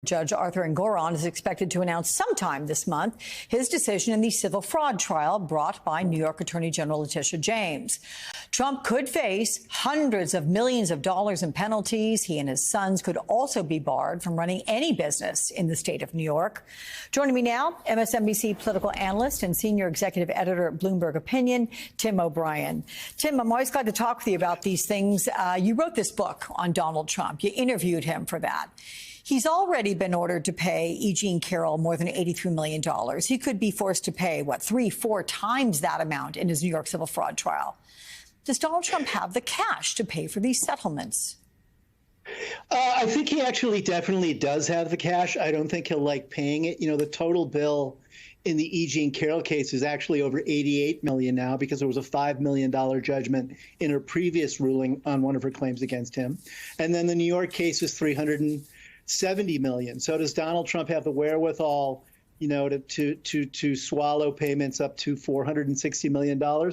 Judge Arthur Engoron is expected to announce sometime this month his decision in the civil fraud trial brought by New York Attorney General Letitia James. Trump could face hundreds of millions of dollars in penalties. He and his sons could also be barred from running any business in the state of New York. Joining me now, MSNBC political analyst and senior executive editor at Bloomberg Opinion, Tim O'Brien. Tim, I'm always glad to talk with you about these things. You wrote this book on Donald Trump. You interviewed him for that. He's already been ordered to pay E. Jean Carroll more than $83 million. He could be forced to pay, 3-4 times that amount in his New York civil fraud trial. Does Donald Trump have the cash to pay for these settlements? I think he actually definitely does have the cash. I don't think he'll like paying it. You know, the total bill in the E. Jean Carroll case is actually over $88 million now because there was a $5 million judgment in her previous ruling on one of her claims against him. And then the New York case is $370 million. So does Donald Trump have the wherewithal, you know, to swallow payments up to $460 million?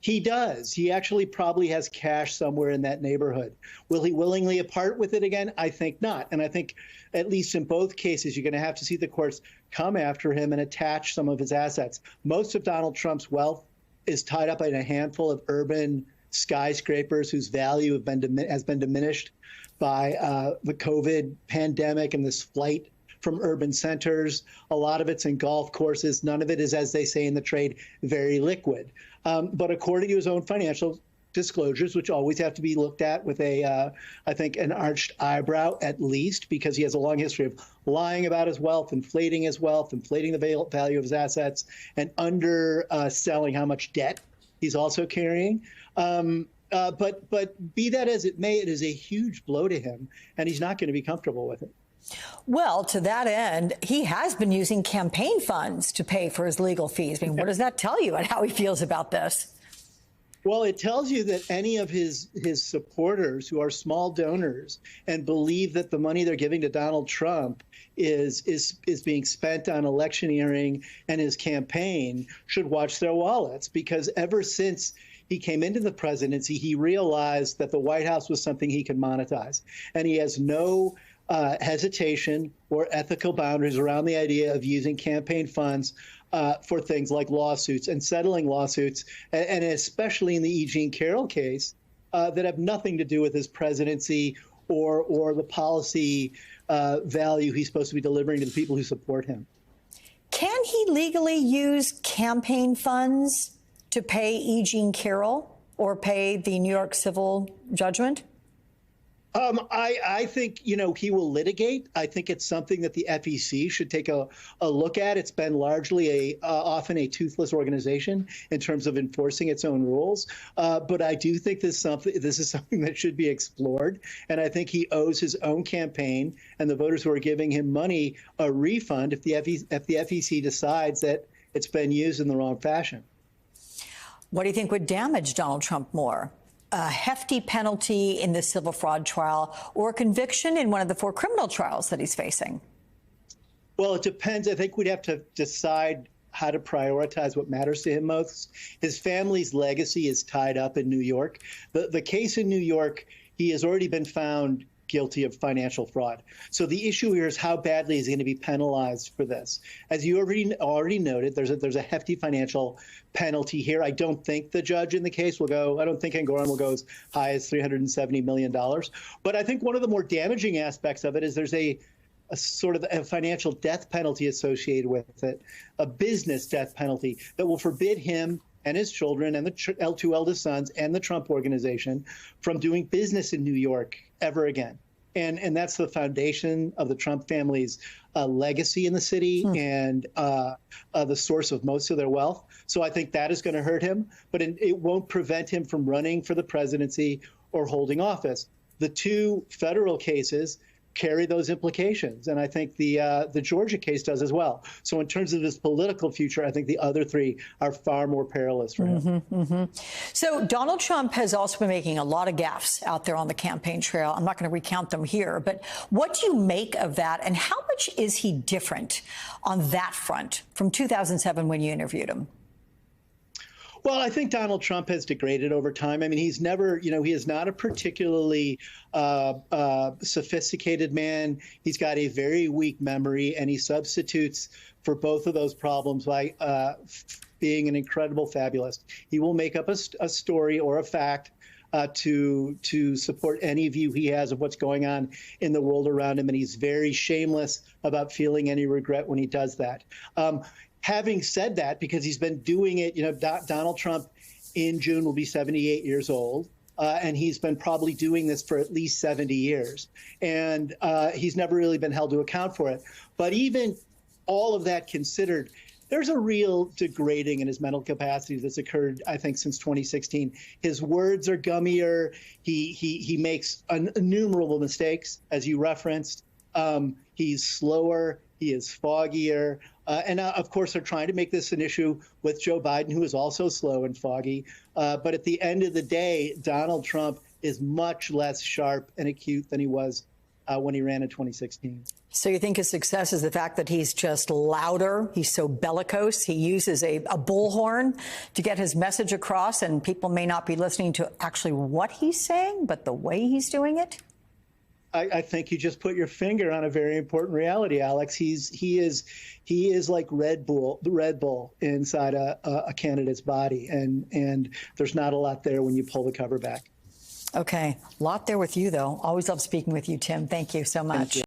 He does. He actually probably has cash somewhere in that neighborhood. Will he willingly part with it again? I think not. And I think, at least in both cases, you're going to have to see the courts come after him and attach some of his assets. Most of Donald Trump's wealth is tied up in a handful of urban skyscrapers whose value has been diminished by the COVID pandemic and this flight from urban centers. A lot of it's in golf courses. None of it is, as they say in the trade, very liquid. But according to his own financial disclosures, which always have to be looked at with I think, an arched eyebrow at least, because he has a long history of lying about his wealth, inflating the value of his assets, and underselling how much debt he's also carrying. But be that as it may, it is a huge blow to him, and he's not going to be comfortable with it. Well, to that end, he has been using campaign funds to pay for his legal fees. I mean, what does that tell you and how he feels about this? Well, it tells you that any of his supporters who are small donors and believe that the money they're giving to Donald Trump is being spent on electioneering and his campaign should watch their wallets, because ever since he came into the presidency, he realized that the White House was something he could monetize, and he has no hesitation or ethical boundaries around the idea of using campaign funds for things like lawsuits and settling lawsuits, and especially in the E. Jean Carroll case, that have nothing to do with his presidency or the policy value he's supposed to be delivering to the people who support him. Can he legally use campaign funds to pay E. Jean Carroll or pay the New York civil judgment? I think, you know, he will litigate. I think it's something that the FEC should take a look at. It's been largely often a toothless organization in terms of enforcing its own rules. But I do think this is something that should be explored. And I think he owes his own campaign and the voters who are giving him money a refund if the FEC decides that it's been used in the wrong fashion. What do you think would damage Donald Trump more? A hefty penalty in the civil fraud trial or a conviction in one of the 4 criminal trials that he's facing? Well, it depends. I think we'd have to decide how to prioritize what matters to him most. His family's legacy is tied up in New York. The case in New York, he has already been found guilty of financial fraud. So the issue here is how badly is he going to be penalized for this? As you already noted, there's a hefty financial penalty here. I don't think the judge in the case will go, I don't think Engoron will go as high as $370 million. But I think one of the more damaging aspects of it is there's a sort of a financial death penalty associated with it, a business death penalty that will forbid him and his children and the 2 eldest sons and the Trump Organization from doing business in New York ever again. And that's the foundation of the Trump family's legacy in the city and the source of most of their wealth. So I think that is going to hurt him, but it won't prevent him from running for the presidency or holding office. The 2 federal cases carry those implications, and I think the Georgia case does as well. So in terms of his political future, I think the other 3 are far more perilous for him. So Donald Trump has also been making a lot of gaffes out there on the campaign trail. I'm not going to recount them here, but what do you make of that, and how much is he different on that front from 2007 when you interviewed him? Well, I think Donald Trump has degraded over time. I mean, he's never, he is not a particularly sophisticated man. He's got a very weak memory, and he substitutes for both of those problems by being an incredible fabulist. He will make up a story or a fact to support any view he has of what's going on in the world around him, and he's very shameless about feeling any regret when he does that. Having said that, because he's been doing it, Donald Trump in June will be 78 years old, and he's been probably doing this for at least 70 years, and he's never really been held to account for it. But even all of that considered, there's a real degrading in his mental capacity that's occurred, I think, since 2016. His words are gummier. He makes innumerable mistakes, as you referenced. He's slower. He is foggier. And of course, they're trying to make this an issue with Joe Biden, who is also slow and foggy. But at the end of the day, Donald Trump is much less sharp and acute than he was when he ran in 2016. So you think his success is the fact that he's just louder? He's so bellicose. He uses a bullhorn to get his message across, and people may not be listening to actually what he's saying, but the way he's doing it? I think you just put your finger on a very important reality, Alex. He is like Red Bull inside a candidate's body, and there's not a lot there when you pull the cover back. Okay, a lot there with you, though. Always love speaking with you, Tim. Thank you so much.